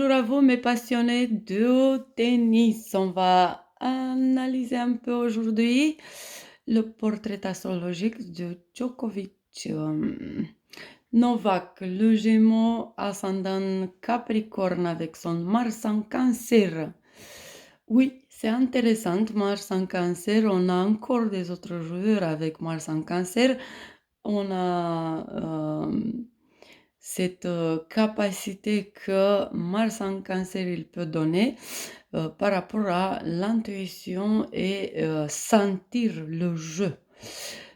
Bonjour à vous, mes passionnés de tennis. On va analyser un peu aujourd'hui le portrait astrologique de Djokovic. Novak, le Gémeaux, ascendant Capricorne avec son Mars en Cancer. Oui, c'est intéressant, Mars en Cancer. On a encore des autres joueurs avec Mars en Cancer. On a cette capacité que Mars en Cancer il peut donner par rapport à l'intuition et sentir le jeu.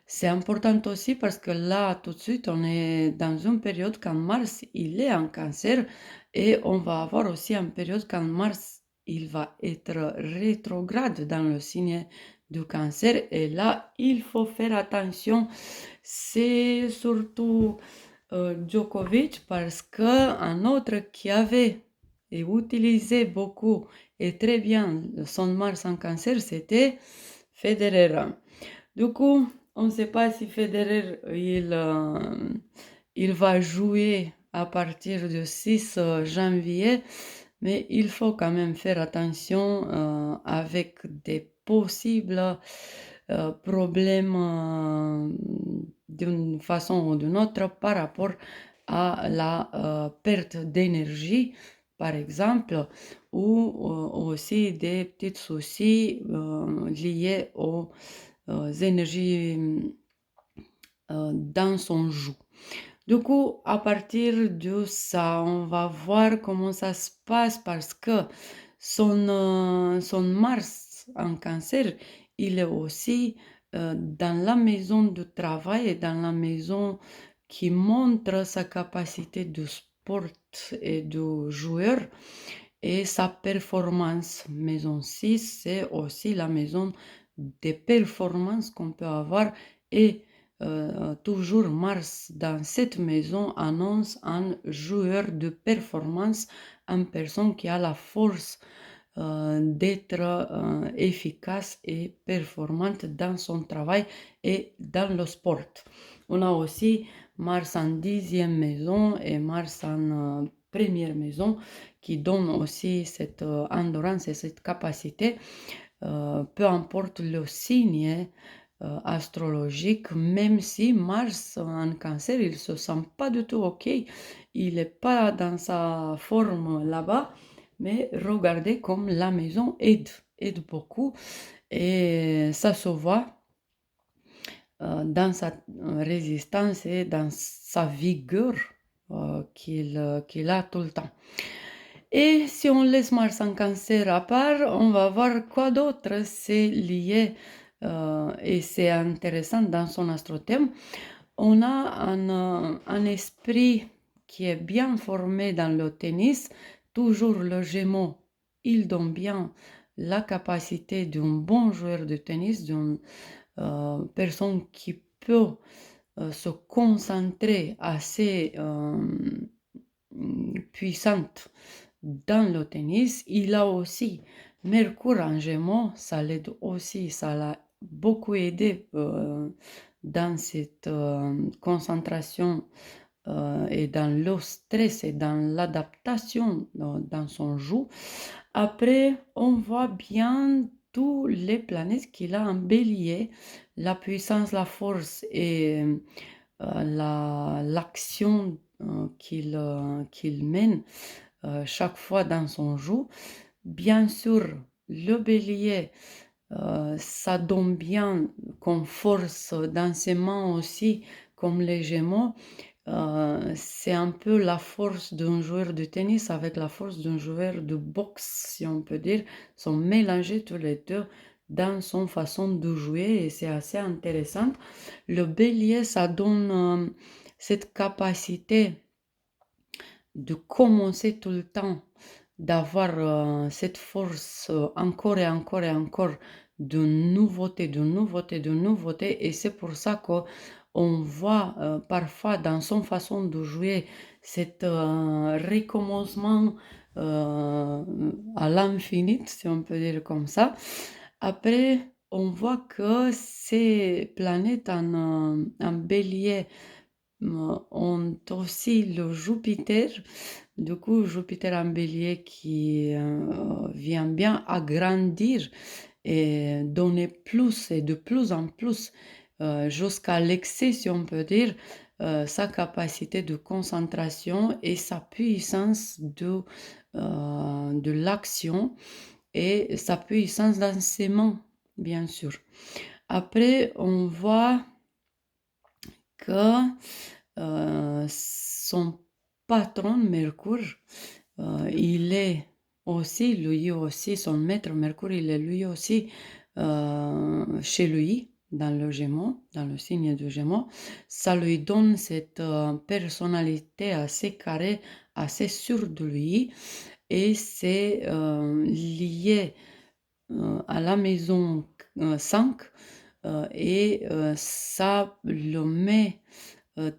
C'est important aussi parce que là, tout de suite, on est dans une période quand Mars, il est en Cancer et on va avoir aussi une période quand Mars, il va être rétrograde dans le signe du Cancer et là, il faut faire attention. C'est surtout Djokovic parce qu'un autre qui avait et utilisait beaucoup et très bien son Mars en Cancer, c'était Federer. Du coup, on ne sait pas si Federer il va jouer à partir du 6 janvier, mais il faut quand même faire attention avec des possibles problèmes d'une façon ou d'une autre par rapport à la perte d'énergie, par exemple, ou aussi des petits soucis liés aux énergies dans son joug. Du coup, à partir de ça, on va voir comment ça se passe parce que son Mars en Cancer, il est aussi dans la maison de travail et dans la maison qui montre sa capacité de sport et de joueur et sa performance. Maison 6, c'est aussi la maison des performances qu'on peut avoir et toujours Mars dans cette maison annonce un joueur de performance, une personne qui a la force d'être efficace et performante dans son travail et dans le sport. On a aussi Mars en 10e maison et Mars en première maison qui donne aussi cette endurance et cette capacité, peu importe le signe astrologique, même si Mars en Cancer, il ne se sent pas du tout OK, il n'est pas dans sa forme là-bas, mais regardez comme la maison aide beaucoup et ça se voit dans sa résistance et dans sa vigueur qu'il a tout le temps. Et si on laisse Mars en Cancer à part, on va voir quoi d'autre c'est lié et c'est intéressant dans son astrothème. On a un esprit qui est bien formé dans le tennis, toujours le Gémeaux. Il donne bien la capacité d'un bon joueur de tennis, d'une personne qui peut se concentrer assez puissante dans le tennis. Il a aussi Mercure en Gémeaux, ça l'aide aussi, ça l'a beaucoup aidé dans cette concentration et dans le stress et dans l'adaptation dans son jeu. Après, on voit bien tous les planètes qu'il a en bélier, la puissance, la force et l'action qu'il mène chaque fois dans son jeu. Bien sûr, le bélier, ça donne bien comme force dans ses mains aussi, comme les Gémeaux. C'est un peu la force d'un joueur de tennis avec la force d'un joueur de boxe, si on peut dire, sont mélangés tous les deux dans son façon de jouer et c'est assez intéressant. Le bélier, ça donne cette capacité de commencer tout le temps, d'avoir cette force encore et encore et encore de nouveauté, de nouveauté, de nouveauté. Et c'est pour ça qu'on voit parfois dans son façon de jouer cet recommencement à l'infini, si on peut dire comme ça. Après, on voit que ces planètes en bélier ont aussi le Jupiter. Du coup, Jupiter en bélier qui vient bien agrandir et donner plus et de plus en plus jusqu'à l'excès, si on peut dire, sa capacité de concentration et sa puissance de l'action et sa puissance d'enseignement, bien sûr. Après, on voit que son patron, Mercure, il est aussi, lui aussi, son maître Mercure, il est lui aussi chez lui, dans le Gémeaux, dans le signe de Gémeaux. Ça lui donne cette personnalité assez carrée, assez sûre de lui, et c'est lié à la maison 5, et ça le met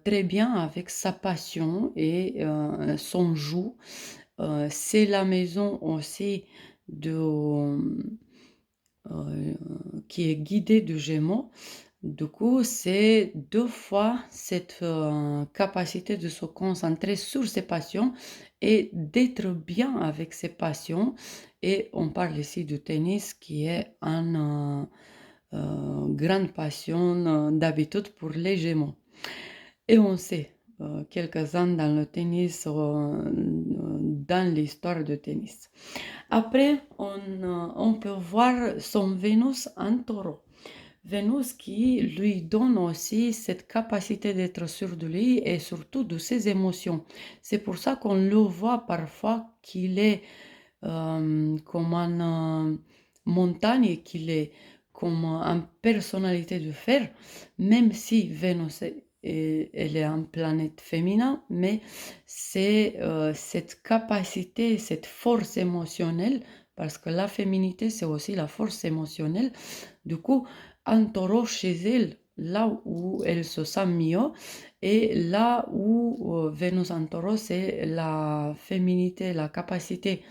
très bien avec sa passion et son joug. C'est la maison aussi de, euh, qui est guidée de Gémeaux. Du coup, c'est deux fois cette capacité de se concentrer sur ses passions et d'être bien avec ses passions. Et on parle ici du tennis qui est une grande passion d'habitude pour les Gémeaux. Et on sait quelques-uns dans le tennis, dans l'histoire du tennis. Après, on peut voir son Vénus en taureau. Vénus qui lui donne aussi cette capacité d'être sûr de lui et surtout de ses émotions. C'est pour ça qu'on le voit parfois qu'il est comme une montagne, qu'il est comme une personnalité de fer, même si Vénus elle est une planète féminin, mais c'est cette capacité, cette force émotionnelle, parce que la féminité, c'est aussi la force émotionnelle. Du coup, un taureau chez elle, là où elle se sent mieux, et là où Vénus en taureau, c'est la féminité, la capacité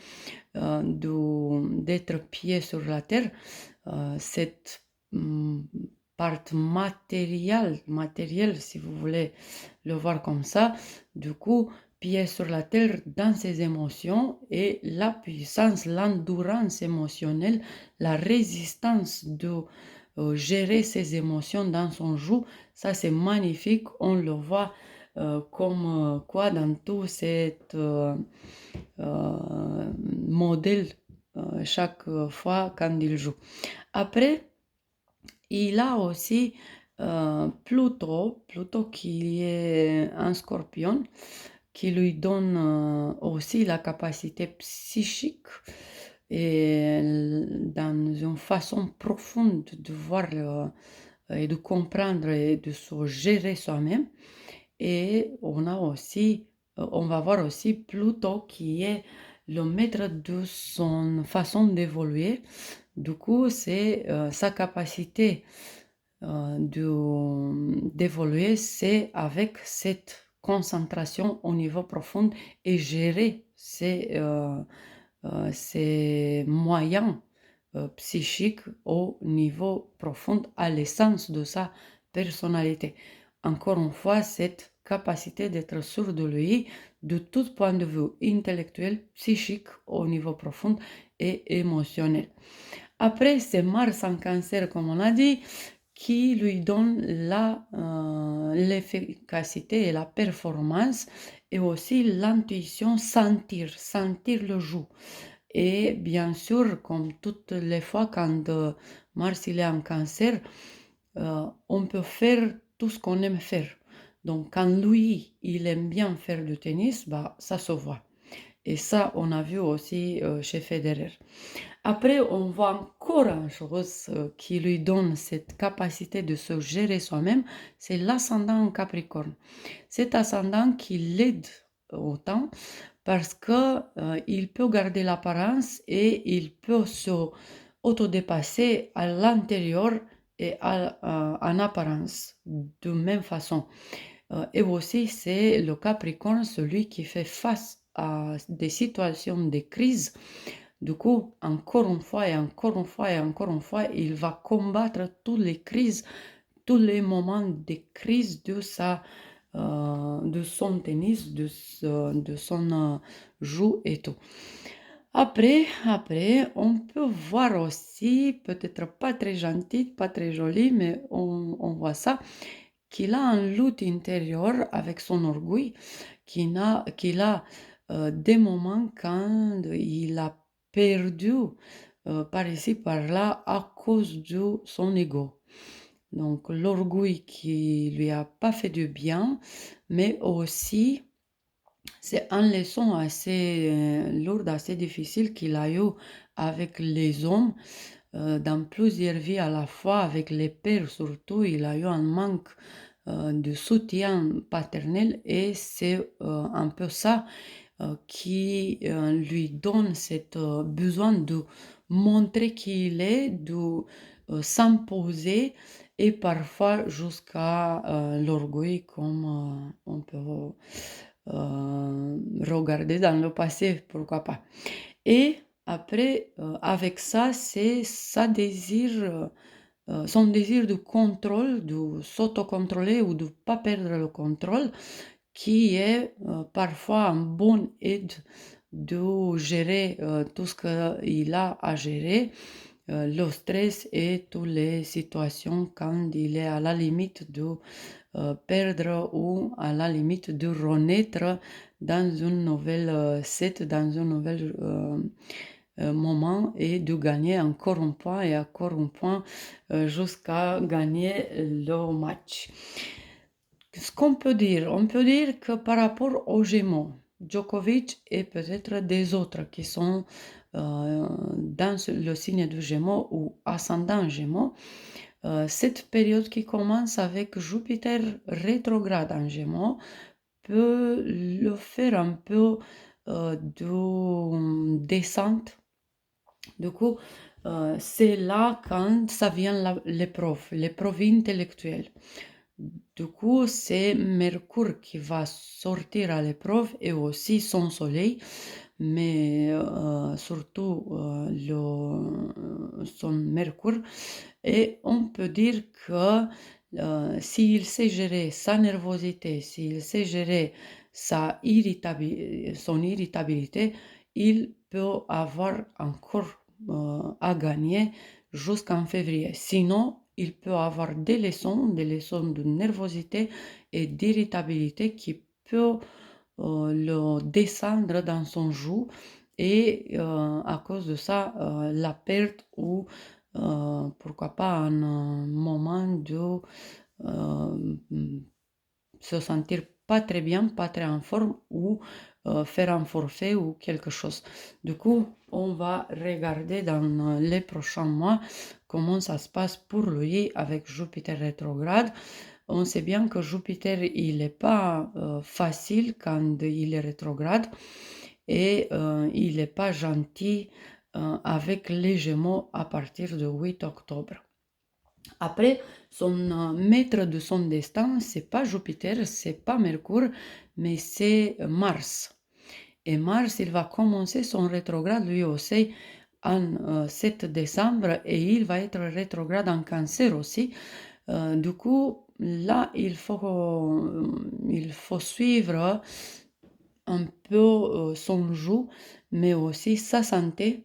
d'être pied sur la terre, cette part matérielle, si vous voulez le voir comme ça, du coup, pied sur la terre dans ses émotions et la puissance, l'endurance émotionnelle, la résistance de gérer ses émotions dans son joug, ça c'est magnifique, on le voit comme quoi dans tout cet modèle chaque fois quand il joue. Après, il a aussi Pluto qui est un scorpion, qui lui donne aussi la capacité psychique et dans une façon profonde de voir et de comprendre et de se gérer soi-même. Et on va voir aussi Pluto qui est le maître de son façon d'évoluer. Du coup, c'est sa capacité d'évoluer, c'est avec cette concentration au niveau profond et gérer ses moyens psychiques au niveau profond, à l'essence de sa personnalité. Encore une fois, cette capacité d'être sûr de lui, de tout point de vue intellectuel, psychique, au niveau profond et émotionnel. Après, c'est Mars en cancer, comme on a dit, qui lui donne l'efficacité et la performance et aussi l'intuition, sentir le joug. Et bien sûr, comme toutes les fois quand Mars il est en cancer, on peut faire tout ce qu'on aime faire. Donc quand lui, il aime bien faire du tennis, bah, ça se voit. Et ça, on a vu aussi chez Federer. Après, on voit encore une chose qui lui donne cette capacité de se gérer soi-même, c'est l'ascendant en Capricorne. Cet ascendant qui l'aide autant parce que il peut garder l'apparence et il peut se autodépasser à l'intérieur et en apparence de même façon. Et aussi, c'est le Capricorne, celui qui fait face à des situations de crise. Du coup, encore une fois et encore une fois et encore une fois, il va combattre toutes les crises, tous les moments de crise de sa de son tennis, de son joue et tout. Après, on peut voir aussi, peut-être pas très gentil, pas très joli, mais on voit ça, qu'il a un lutte intérieur avec son orgueil, qu'il a des moments quand il a perdu par ici, par là, à cause de son ego. Donc l'orgueil qui lui a pas fait du bien, mais aussi c'est une leçon assez lourde, assez difficile qu'il a eu avec les hommes dans plusieurs vies à la fois, avec les pères surtout. Il a eu un manque de soutien paternel et c'est un peu ça qui lui donne cette besoin de montrer qui il est, de s'imposer et parfois jusqu'à l'orgueil comme on peut regarder dans le passé, pourquoi pas. Et après, avec ça, c'est son désir de contrôle, de s'autocontrôler ou de ne pas perdre le contrôle, qui est parfois une bonne aide de gérer tout ce qu'il a à gérer, le stress et toutes les situations quand il est à la limite de perdre ou à la limite de renaître dans une nouvelle set, dans un nouvel moment et de gagner encore un point et encore un point jusqu'à gagner le match. Ce qu'on peut dire, on peut dire que par rapport aux Gémeaux, Djokovic et peut-être des autres qui sont dans le signe du Gémeaux ou ascendant Gémeaux, cette période qui commence avec Jupiter rétrograde en Gémeaux peut le faire un peu de descente. Du coup, c'est là quand ça vient l'épreuve intellectuelle. Du coup, c'est Mercure qui va sortir à l'épreuve et aussi son soleil, mais surtout son Mercure. Et on peut dire que s'il sait gérer sa nervosité, s'il sait gérer son irritabilité, il peut avoir encore à gagner jusqu'en février. Sinon, il peut avoir des leçons de nervosité et d'irritabilité qui peuvent le descendre dans son joug et à cause de ça, la perte ou pourquoi pas un moment de se sentir pas très bien, pas très en forme ou faire un forfait ou quelque chose. Du coup, on va regarder dans les prochains mois comment ça se passe pour lui avec Jupiter rétrograde. On sait bien que Jupiter, il n'est pas facile quand il est rétrograde et il n'est pas gentil avec les Gémeaux à partir du 8 octobre. Après, son maître de son destin, c'est pas Jupiter, c'est pas Mercure, mais c'est Mars. Et Mars, il va commencer son rétrograde lui aussi en 7 décembre et il va être rétrograde en Cancer aussi. Du coup, là, il faut suivre un peu son joug, mais aussi sa santé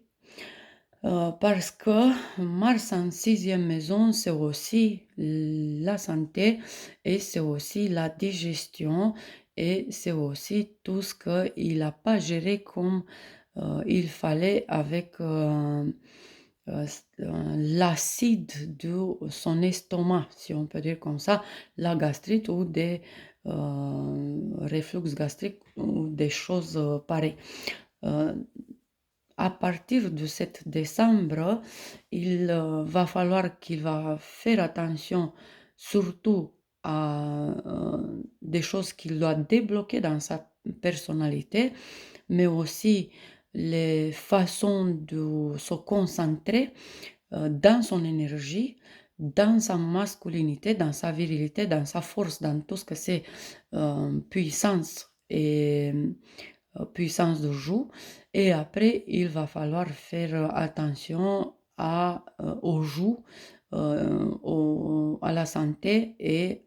parce que Mars en sixième maison, c'est aussi la santé et c'est aussi la digestion et c'est aussi tout ce qu'il n'a pas géré comme il fallait avec l'acide de son estomac, si on peut dire comme ça, la gastrite ou des réflux gastriques ou des choses pareilles. Euh, à partir de 7 décembre, il va falloir qu'il va faire attention surtout à des choses qu'il doit débloquer dans sa personnalité, mais aussi les façons de se concentrer dans son énergie, dans sa masculinité, dans sa virilité, dans sa force, dans tout ce que c'est puissance et puissance de joug. Et après, il va falloir faire attention aux joues à la santé et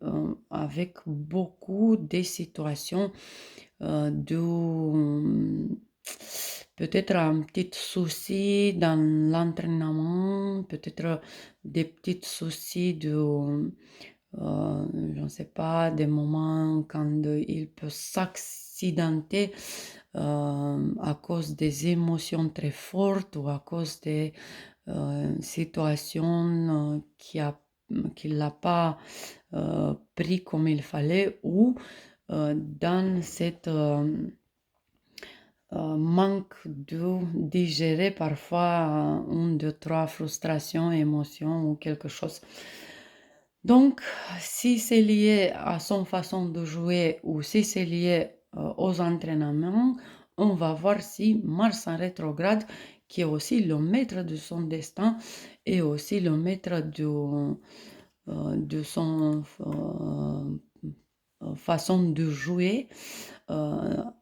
avec beaucoup de situations de peut-être un petit souci dans l'entraînement, peut-être des petits soucis je ne sais pas, des moments quand il peut s'accidenter à cause des émotions très fortes ou à cause des situations qu'il n'a pas pris comme il fallait ou dans cette manque de digérer parfois une, deux, trois frustrations, émotions ou quelque chose. Donc, si c'est lié à son façon de jouer ou si c'est lié aux entraînements, on va voir si Mars en rétrograde, qui est aussi le maître de son destin et aussi le maître de son façon de jouer,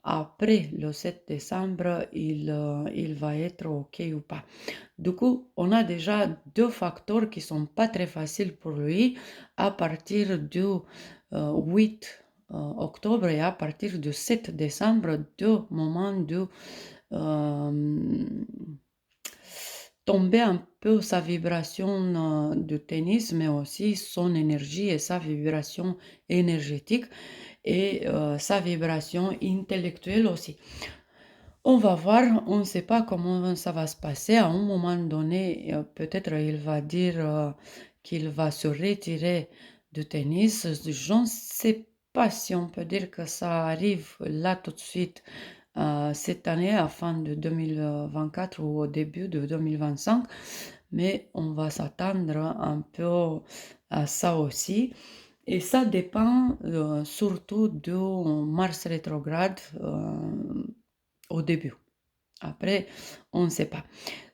après le 7 décembre, il va être OK ou pas. Du coup, on a déjà deux facteurs qui sont pas très faciles pour lui à partir du 8 octobre et à partir du 7 décembre, deux moments de tomber un peu sa vibration de tennis, mais aussi son énergie et sa vibration énergétique et sa vibration intellectuelle aussi. On va voir, on ne sait pas comment ça va se passer. À un moment donné, peut-être il va dire qu'il va se retirer du tennis. Je ne sais pas si on peut dire que ça arrive là tout de suite cette année, à fin de 2024 ou au début de 2025, mais on va s'attendre un peu à ça aussi. Et ça dépend surtout de Mars rétrograde au début. Après, on ne sait pas.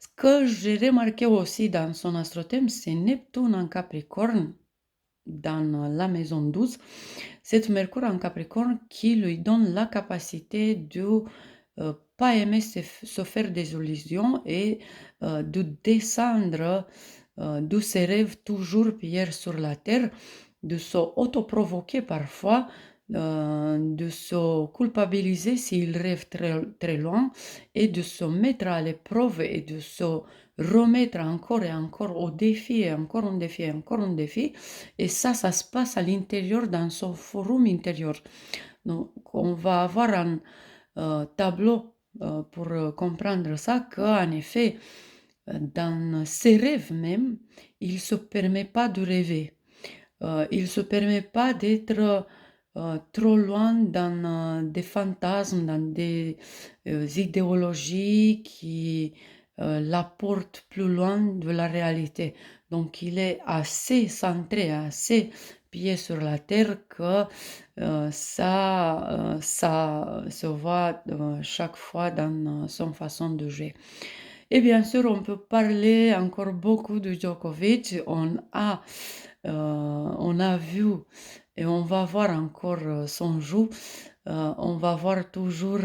Ce que j'ai remarqué aussi dans son astrothème, c'est Neptune en Capricorne dans la maison 12. C'est Mercure en Capricorne qui lui donne la capacité de pas aimer se faire des illusions et de descendre de ses rêves toujours pierre sur la terre, de se autoprovoquer parfois, de se culpabiliser s'il rêve très, très loin et de se mettre à l'épreuve et de se remettre encore et encore au défi et encore un défi et encore un défi. Et ça se passe à l'intérieur, dans son forum intérieur. Donc, on va avoir un tableau pour comprendre ça, qu'en effet, dans ses rêves même, il ne se permet pas de rêver. Il ne se permet pas d'être trop loin dans des fantasmes, dans des idéologies qui l'apportent plus loin de la réalité. Donc il est assez centré, assez pied sur la terre que ça se voit chaque fois dans son façon de jouer. Et bien sûr, on peut parler encore beaucoup de Djokovic. On a vu et on va voir encore son jeu. On va voir toujours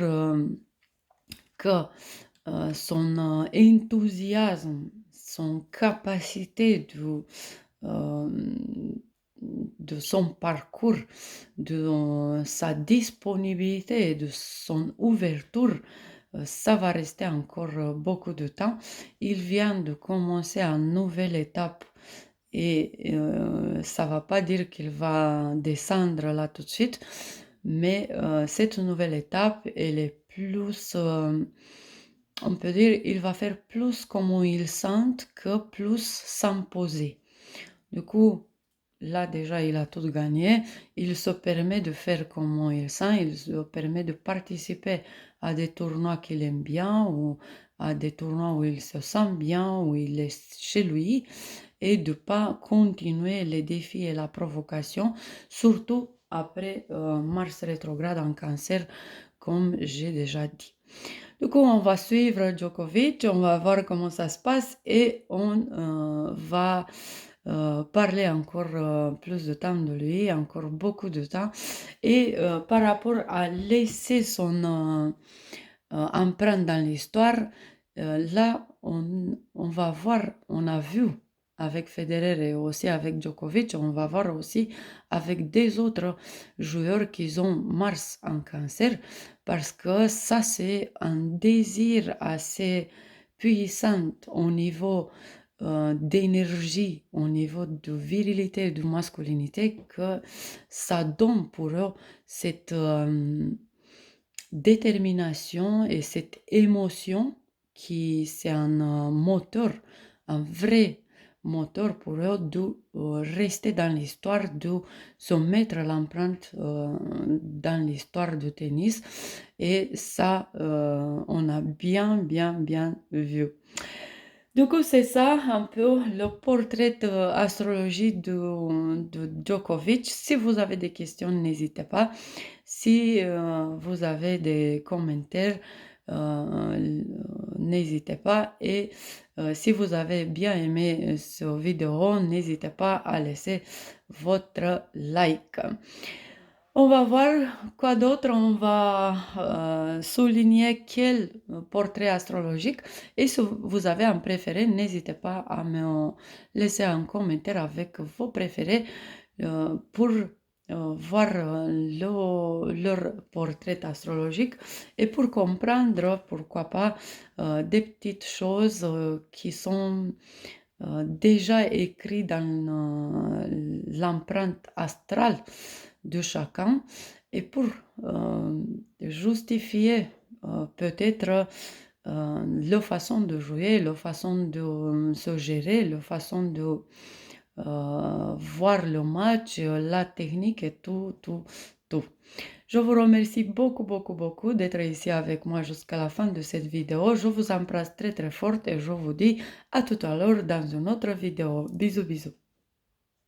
que son enthousiasme, son capacité euh, de son parcours, de sa disponibilité, de son ouverture, ça va rester encore beaucoup de temps. Il vient de commencer une nouvelle étape et ça ne va pas dire qu'il va descendre là tout de suite, mais cette nouvelle étape, elle est plus, on peut dire, il va faire plus comme il sent que plus s'imposer. Du coup, là déjà, il a tout gagné. Il se permet de faire comme il sent. Il se permet de participer à des tournois qu'il aime bien ou à des tournois où il se sent bien, où il est chez lui et de ne pas continuer les défis et la provocation, surtout après Mars rétrograde en Cancer, comme j'ai déjà dit. Du coup, on va suivre Djokovic, on va voir comment ça se passe et on va parler encore plus de temps de lui, encore beaucoup de temps. Et par rapport à laisser son empreinte dans l'histoire, là, on va voir, on a vu avec Federer et aussi avec Djokovic, on va voir aussi avec des autres joueurs qui ont Mars en Cancer, parce que ça, c'est un désir assez puissant au niveau d'énergie, au niveau de virilité et de masculinité, que ça donne pour eux cette détermination et cette émotion qui c'est un moteur, un vrai moteur pour eux de rester dans l'histoire, de se mettre l'empreinte dans l'histoire du tennis. Et ça, on a bien vu. Du coup, c'est ça un peu le portrait astrologique de Djokovic. Si vous avez des questions, n'hésitez pas. Si vous avez des commentaires, euh, n'hésitez pas. Et si vous avez bien aimé cette vidéo, n'hésitez pas à laisser votre like. On va voir quoi d'autre. On va souligner quel portrait astrologique. Et si vous avez un préféré, n'hésitez pas à me laisser un commentaire avec vos préférés pour voir leur portrait astrologique et pour comprendre, pourquoi pas, des petites choses qui sont déjà écrites dans l'empreinte astrale de chacun et pour justifier peut-être leur façon de jouer, leur façon de se gérer, leur façon de voir le match, la technique et tout. Je vous remercie beaucoup d'être ici avec moi jusqu'à la fin de cette vidéo. Je vous embrasse très fort et je vous dis à tout à l'heure dans une autre vidéo. Bisous.